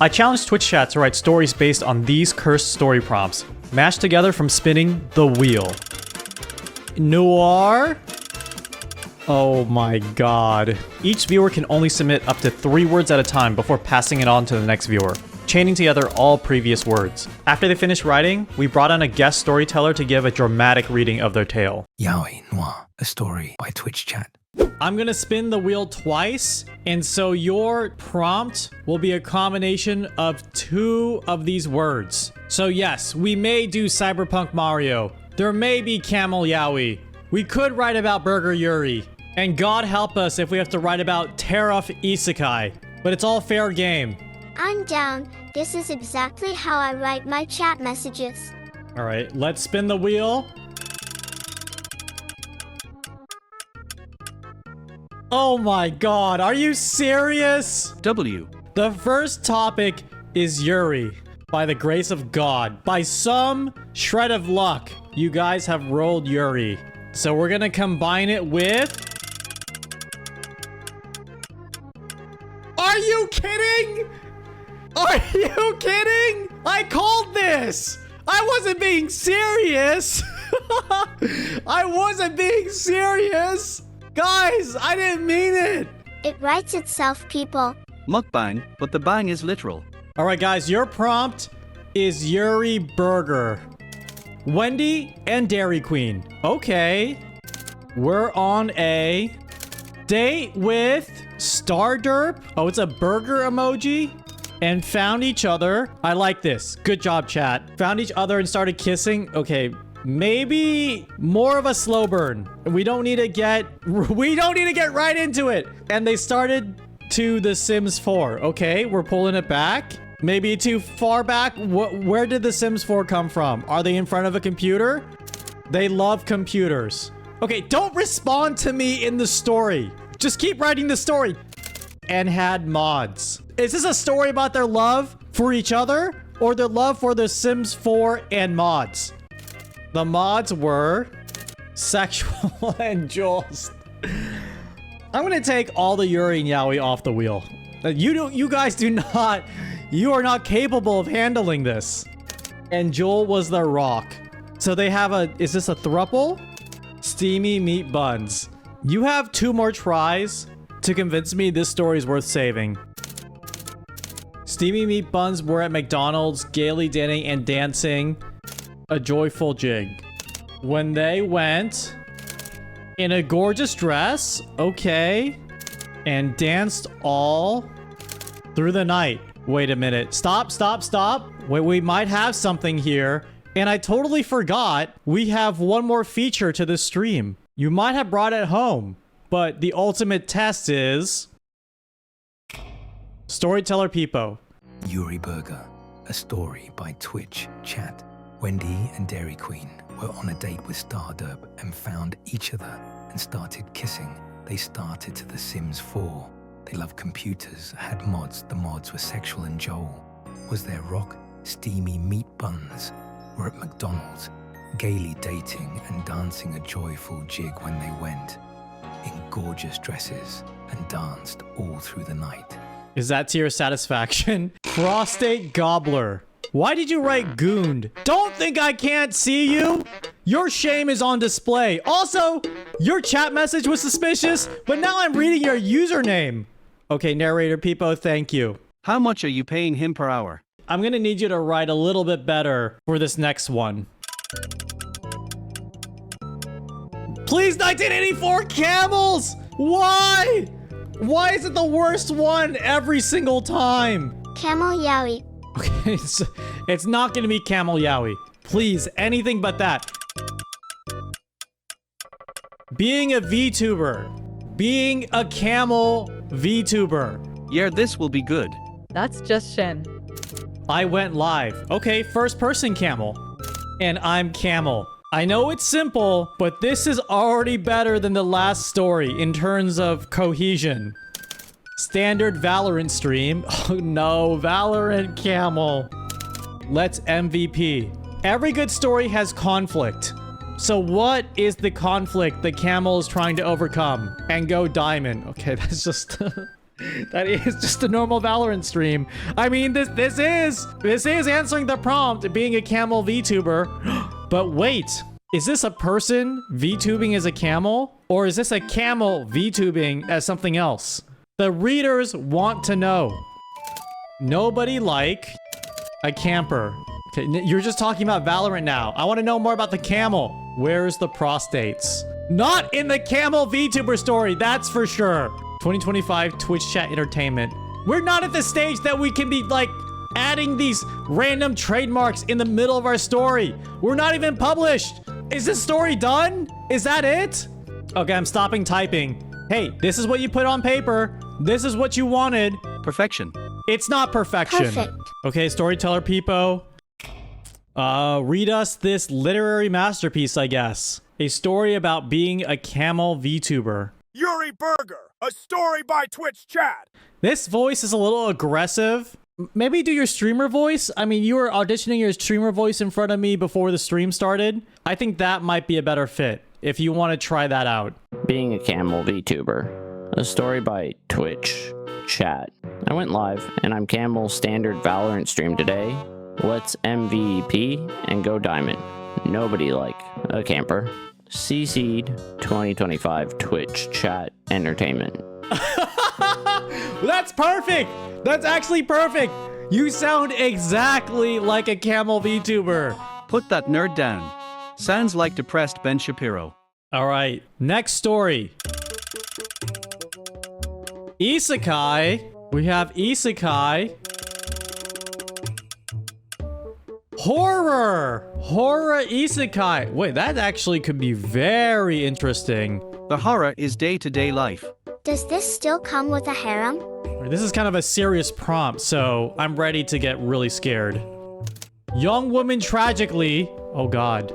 I challenged Twitch chat to write stories based on these cursed story prompts, mashed together from spinning the wheel. Noir? Oh my god. Each viewer can only submit up to 3 words at a time before passing it on to the next viewer, chaining together all previous words. After they finished writing, we brought on a guest storyteller to give a dramatic reading of their tale. Yaoi, Noire, a story by Twitch chat. I'm gonna spin the wheel twice, and so your prompt will be a combination of 2 of these words. So yes, we may do Cyberpunk Mario. There may be Camel Yaoi. We could write about Burger Yuri. And God help us if we have to write about Tariff Isekai. But it's all fair game. I'm down. This is exactly how I write my chat messages. Alright, let's spin the wheel. Oh my god, are you serious? W. The first topic is Yuri. By the grace of God, by some shred of luck, you guys have rolled Yuri. So we're gonna combine it with... Are you kidding? Are you kidding? I called this! I wasn't being serious! I wasn't being serious! Guys, I didn't mean it! It writes itself, people. Mukbang, but the bang is literal. Alright guys, your prompt is Yuri Burger. Wendy and Dairy Queen. Okay. We're on a date with Starderp. Oh, it's a burger emoji. And found each other. I like this. Good job, chat. Found each other and started kissing. Okay, maybe more of a slow burn. We don't need to get right into it. And they started to The Sims 4. Okay, we're pulling it back. Maybe too far back. Where did The Sims 4 come from? Are they in front of a computer? They love computers. Okay, don't respond to me in the story. Just keep writing the story. And had mods. Is this a story about their love for each other? Or their love for The Sims 4 and mods? The mods were sexual and Jules. I'm gonna take all the Yuri and Yaoi off the wheel. You guys do not... You are not capable of handling this. And Joel was the rock. So they have a... Is this a throuple? Steamy meat buns. You have 2 more tries to convince me this story is worth saving. Steamy meat buns were at McDonald's, gaily dinning and dancing a joyful jig. When they went in a gorgeous dress, okay, and danced all through the night. Wait a minute. Stop. Wait, we might have something here. And I totally forgot we have one more feature to this stream. You might have brought it home, but the ultimate test is... Storyteller Peepo. Yuri Burger, a story by Twitch chat. Wendy and Dairy Queen were on a date with Starderp and found each other and started kissing. They started to The Sims 4. They loved computers, had mods. The mods were sexual and Joel. Was their rock? Steamy meat buns. Were at McDonald's, gaily dating and dancing a joyful jig when they went in gorgeous dresses and danced all through the night. Is that to your satisfaction? Prostate Gobbler. Why did you write gooned? Don't think I can't see you. Your shame is on display. Also, your chat message was suspicious, but now I'm reading your username. Okay, narrator Peepo, thank you. How much are you paying him per hour? I'm gonna need you to write a little bit better for this next one. Please, 1984 camels! Why? Why is it the worst one every single time? Camel Yaoi. Okay, it's not gonna be Camel Yaoi. Please, anything but that. Being a VTuber. Being a Camel VTuber. Yeah, this will be good. That's just Shen. I went live. Okay, first person Camel. And I'm Camel. I know it's simple, but this is already better than the last story in terms of cohesion. Standard Valorant stream. Oh no, Valorant Camel. Let's MVP. Every good story has conflict. So what is the conflict the Camel is trying to overcome? And go diamond. Okay, that's just... That is just a normal Valorant stream. I mean, this is answering the prompt, being a Camel VTuber. But wait, is this a person VTubing as a camel? Or is this a camel VTubing as something else? The readers want to know. Nobody like a camper. Okay, you're just talking about Valorant now. I want to know more about the camel. Where's the prostates? Not in the Camel VTuber story, that's for sure. 2025 Twitch chat entertainment. We're not at the stage that we can be like adding these random trademarks in the middle of our story. We're not even published. Is this story done? Is that it? Okay, I'm stopping typing. Hey, this is what you put on paper. This is what you wanted. Perfection. It's not perfection. Perfect. Okay, storyteller Peepo. Read us this literary masterpiece, I guess. A story about being a camel VTuber. Yuri Burger, a story by Twitch chat. This voice is a little aggressive. Maybe do your streamer voice. I mean, you were auditioning your streamer voice in front of me before the stream started. I think that might be a better fit if you want to try that out. Being a Camel VTuber, a story by Twitch chat. I went live and I'm Camel's standard Valorant stream today. Let's MVP and go diamond. Nobody like a camper. CC'd 2025 Twitch chat entertainment. That's perfect. That's actually perfect. You sound exactly like a Camel VTuber. Put that nerd down. Sounds like depressed Ben Shapiro. All right, next story. Isekai. We have isekai. Horror isekai. Wait, that actually could be very interesting. The horror is day-to-day life. Does this still come with a harem? This is kind of a serious prompt, so I'm ready to get really scared. Young woman tragically, oh god,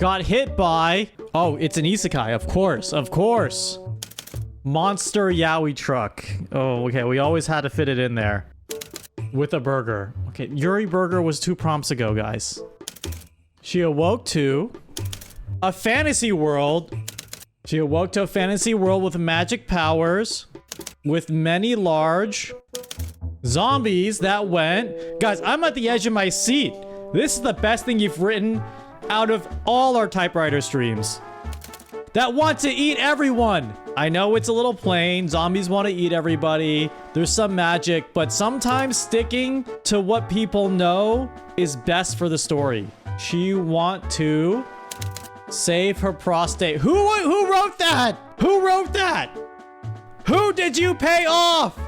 got hit by, oh, it's an isekai, of course. Monster Yaoi truck. Oh, okay, we always had to fit it in there. With a burger. Okay, Yuri Burger was 2 prompts ago, guys. She awoke to a fantasy world. She awoke to a fantasy world with magic powers, with many large zombies that went... Guys, I'm at the edge of my seat. This is the best thing you've written out of all our typewriter streams. That want to eat everyone. I know it's a little plain. Zombies want to eat everybody. There's some magic, but sometimes sticking to what people know is best for the story. She want to save her prostate. Who wrote that? Who wrote that? Who did you pay off?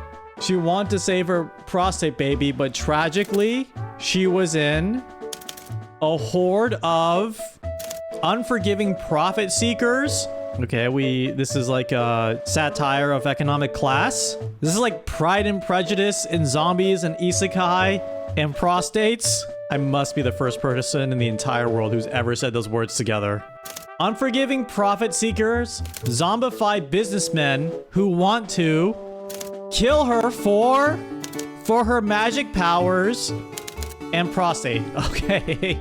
She want to save her prostate baby, but tragically, she was in a horde of unforgiving profit seekers. Okay, this is like a satire of economic class. This is like Pride and Prejudice in zombies and isekai and prostates. I must be the first person in the entire world who's ever said those words together. Unforgiving profit seekers, zombified businessmen who want to kill her for her magic powers and prostate. Okay.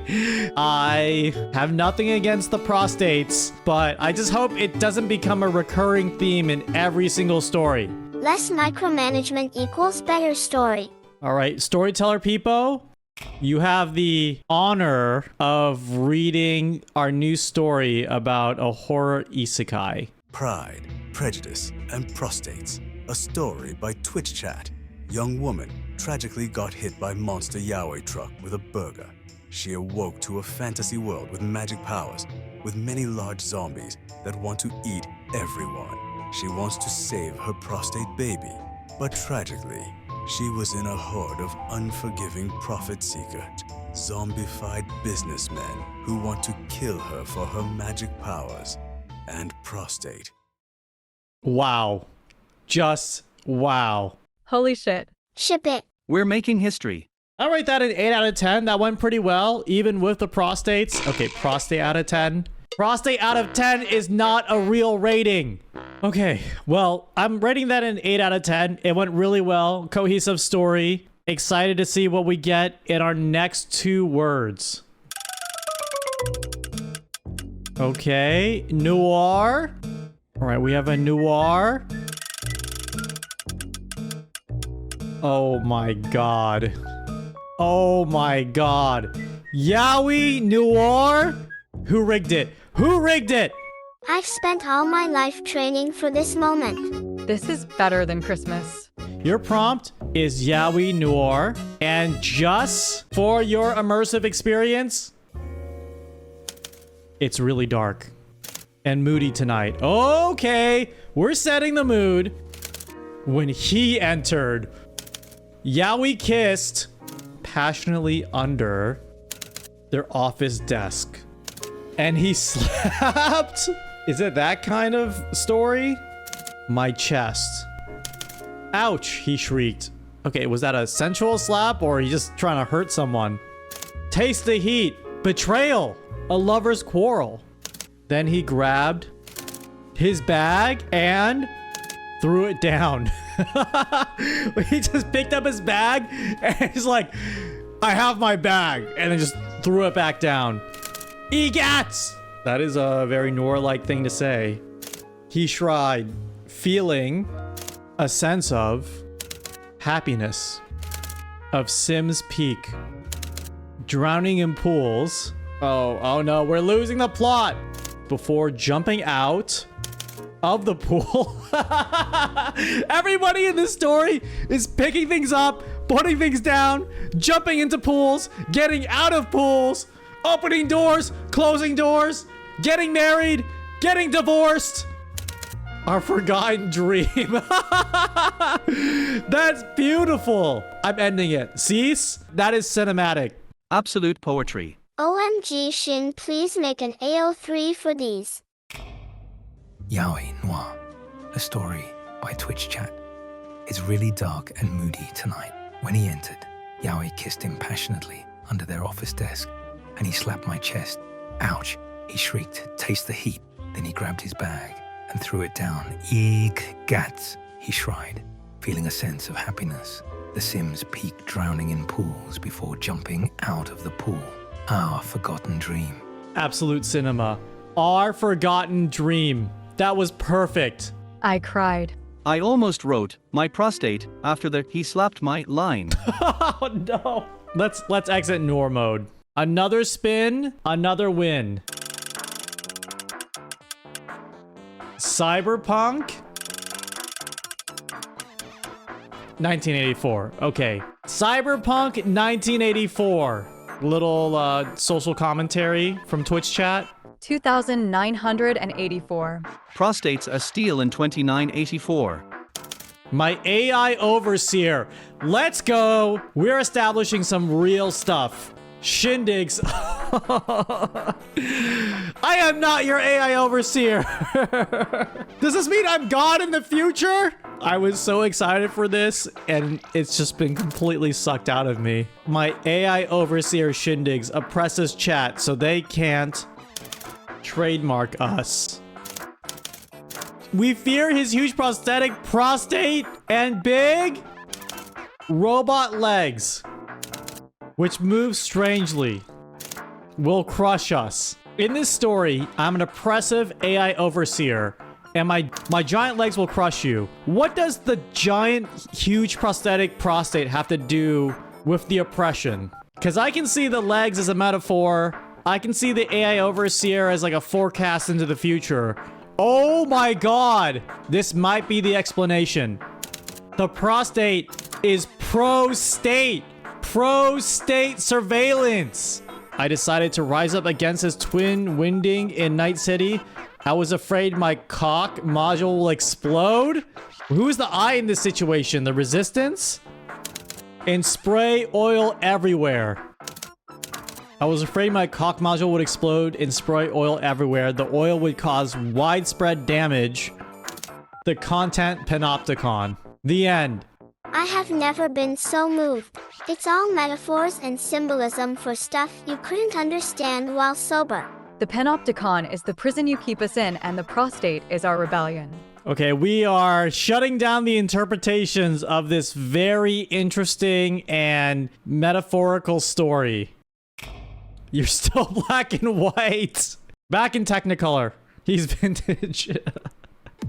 I have nothing against the prostates, but I just hope it doesn't become a recurring theme in every single story. Less micromanagement equals better story. All right, storyteller Peepo, you have the honor of reading our new story about a horror isekai. Pride, Prejudice, and Prostates. A story by Twitch chat. Young woman tragically got hit by monster Yaoi truck with a burger. She awoke to a fantasy world with magic powers, with many large zombies that want to eat everyone. She wants to save her prostate baby, but tragically, she was in a horde of unforgiving profit seekers, zombified businessmen who want to kill her for her magic powers and prostate. Wow. Just wow. Holy shit. Ship it. We're making history. I rate that an 8 out of 10. That went pretty well, even with the prostates. Okay, prostate out of 10. Prostate out of 10 is not a real rating. Okay, well, I'm rating that an 8 out of 10. It went really well. Cohesive story. Excited to see what we get in our next 2 words. Okay, noir. All right, we have a noir. Oh my god. Oh my god. Yaoi Noir? Who rigged it? Who rigged it? I've spent all my life training for this moment. This is better than Christmas. Your prompt is Yaoi Noir, and just for your immersive experience, it's really dark and moody tonight. Okay, we're setting the mood. When he entered, Yaoi kissed passionately under their office desk. And he slapped. Is it that kind of story? My chest. Ouch, he shrieked. Okay, was that a sensual slap or are you just trying to hurt someone? Taste the heat. Betrayal. A lover's quarrel. Then he grabbed his bag and threw it down. He just picked up his bag and he's like, I have my bag. And then just threw it back down. Egats! That is a very Noir-like thing to say. He shrieked, feeling a sense of happiness, of Sims Peak, drowning in pools. Oh no, we're losing the plot. Before jumping out of the pool. Everybody in this story is picking things up, putting things down, jumping into pools, getting out of pools, opening doors, closing doors, getting married, getting divorced. Our forgotten dream. That's beautiful. I'm ending it. Cease. That is cinematic. Absolute poetry. OMG Shin, please make an AO3 for these. Yaoi Noir, a story by Twitch chat. It's really dark and moody tonight. When he entered, Yaoi kissed him passionately under their office desk, and he slapped my chest. Ouch, he shrieked, taste the heat. Then he grabbed his bag and threw it down. Eeg, gats, he shrieked, feeling a sense of happiness. The Sims peak drowning in pools before jumping out of the pool. Our forgotten dream. Absolute cinema. Our forgotten dream. That was perfect. I cried. I almost wrote my prostate after the he slapped my line. Oh no. Let's exit Noir mode. Another spin, another win. Cyberpunk 1984. Okay. Cyberpunk 1984. Little social commentary from Twitch chat. 2,984. Prostates a steal in 2984. My AI overseer. Let's go. We're establishing some real stuff. Shindigs. I am not your AI overseer. Does this mean I'm God in the future? I was so excited for this, and it's just been completely sucked out of me. My AI overseer Shindigs oppresses chat so they can't trademark us. We fear his huge prostate and big robot legs, which move strangely, will crush us. In this story, I'm an oppressive AI overseer, and my giant legs will crush you. What does the giant, huge prostate have to do with the oppression? Because I can see the legs as a metaphor. I can see the AI overseer as like a forecast into the future. Oh my god! This might be the explanation. The prostate is pro-state. Pro-state surveillance. I decided to rise up against his twin winding in Night City. I was afraid my cock module will explode. Who is the I in this situation? The resistance? And spray oil everywhere. I was afraid my cock module would explode and spray oil everywhere. The oil would cause widespread damage. The content panopticon. The end. I have never been so moved. It's all metaphors and symbolism for stuff you couldn't understand while sober. The panopticon is the prison you keep us in, and the prostate is our rebellion. Okay, we are shutting down the interpretations of this very interesting and metaphorical story. You're still black and white. Back in Technicolor. He's vintage.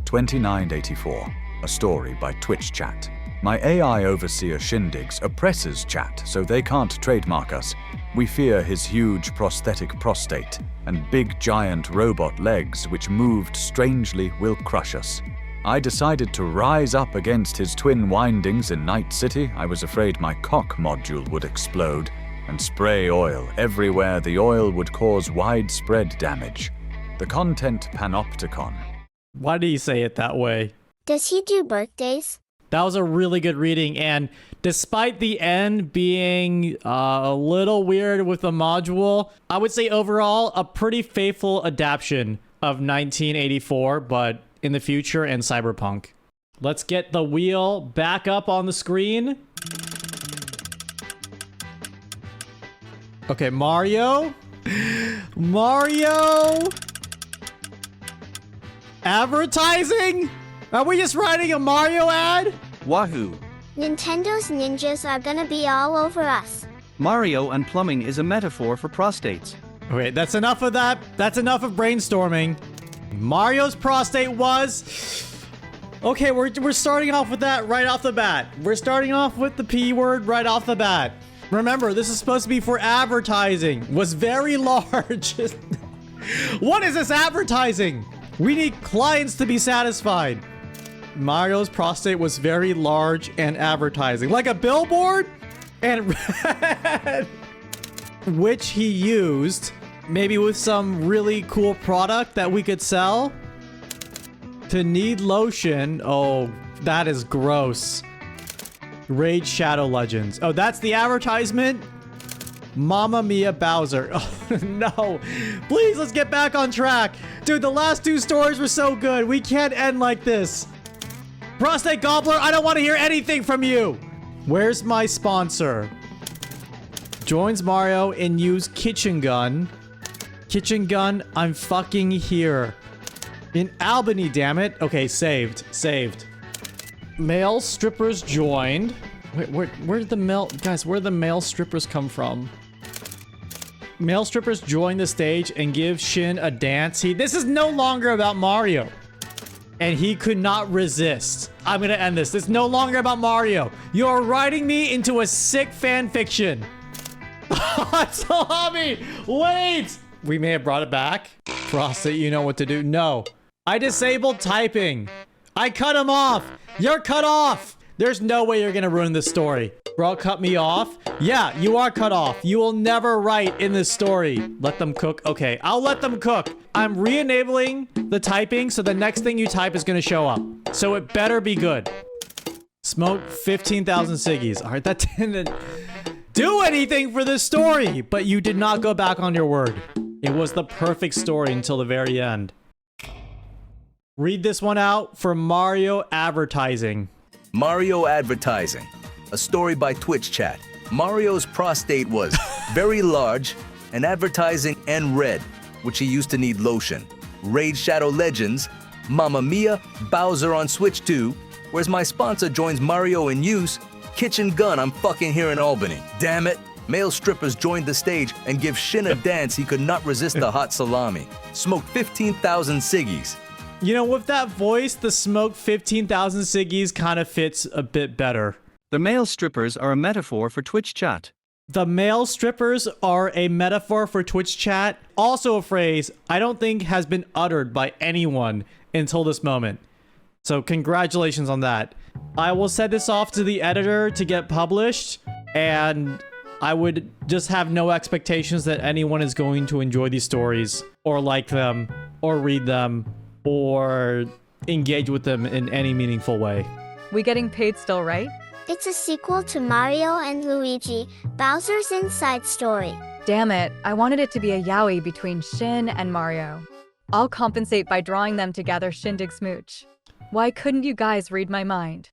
2984. A story by Twitch chat. My AI overseer Shindig's oppresses chat, so they can't trademark us. We fear his huge prosthetic prostate and big giant robot legs which moved strangely will crush us. I decided to rise up against his twin windings in Night City. I was afraid my cock module would explode and spray oil everywhere. The oil would cause widespread damage. The content panopticon. Why do you say it that way? Does he do birthdays? That was a really good reading, and despite the end being a little weird with the module, I would say overall a pretty faithful adaptation of 1984, but in the future and Cyberpunk. Let's get the wheel back up on the screen. Okay, Mario. Mario. Advertising? Are we just writing a Mario ad? Wahoo! Nintendo's ninjas are gonna be all over us. Mario and plumbing is a metaphor for prostates. Okay, that's enough of that. That's enough of brainstorming. Mario's prostate was... Okay, we're starting off with that right off the bat. We're starting off with the P word right off the bat. Remember, this is supposed to be for advertising. Was very large. What is this advertising? We need clients to be satisfied. Mario's prostate was very large and advertising. Like a billboard? And which he used, maybe with some really cool product that we could sell. To need lotion. Oh, that is gross. Raid Shadow Legends. Oh, that's the advertisement? Mamma Mia Bowser. Oh, no. Please, let's get back on track. Dude, the last two stories were so good. We can't end like this. Prostate Gobbler, I don't want to hear anything from you. Where's my sponsor? Joins Mario and use Kitchen Gun. Kitchen Gun, I'm fucking here. In Albany, damn it. Okay, saved. Saved. Male strippers joined. Wait, where'd the male... Guys, where'd the male strippers come from? Male strippers join the stage and give Shin a dance. This is no longer about Mario. And he could not resist. I'm gonna end this. It's no longer about Mario. You're writing me into a sick fan fiction. Salami! Wait! We may have brought it back. Prostate, you know what to do. No. I disabled typing. I cut him off. You're cut off. There's no way you're gonna ruin this story. Bro, cut me off? Yeah, you are cut off. You will never write in this story. Let them cook. Okay, I'll let them cook. I'm re-enabling the typing, so the next thing you type is gonna show up. So it better be good. Smoke 15,000 ciggies. All right, that didn't do anything for this story, but you did not go back on your word. It was the perfect story until the very end. Read this one out for Mario advertising. Mario advertising. A story by Twitch chat. Mario's prostate was very large and advertising and red, which he used to need lotion. Raid Shadow Legends. Mamma Mia, Bowser on Switch 2. Whereas my sponsor joins Mario in use. Kitchen Gun, I'm fucking here in Albany. Damn it. Male strippers joined the stage and give Shin a dance. He could not resist the hot salami. Smoked 15,000 ciggies. You know, with that voice, the smoke 15,000 ciggies kind of fits a bit better. The male strippers are a metaphor for Twitch chat. The male strippers are a metaphor for Twitch chat. Also a phrase I don't think has been uttered by anyone until this moment. So congratulations on that. I will send this off to the editor to get published, and I would just have no expectations that anyone is going to enjoy these stories or like them or read them or engage with them in any meaningful way. We getting paid still, right? It's a sequel to Mario and Luigi, Bowser's Inside Story. Damn it, I wanted it to be a yaoi between Shin and Mario. I'll compensate by drawing them together shindig smooch. Why couldn't you guys read my mind?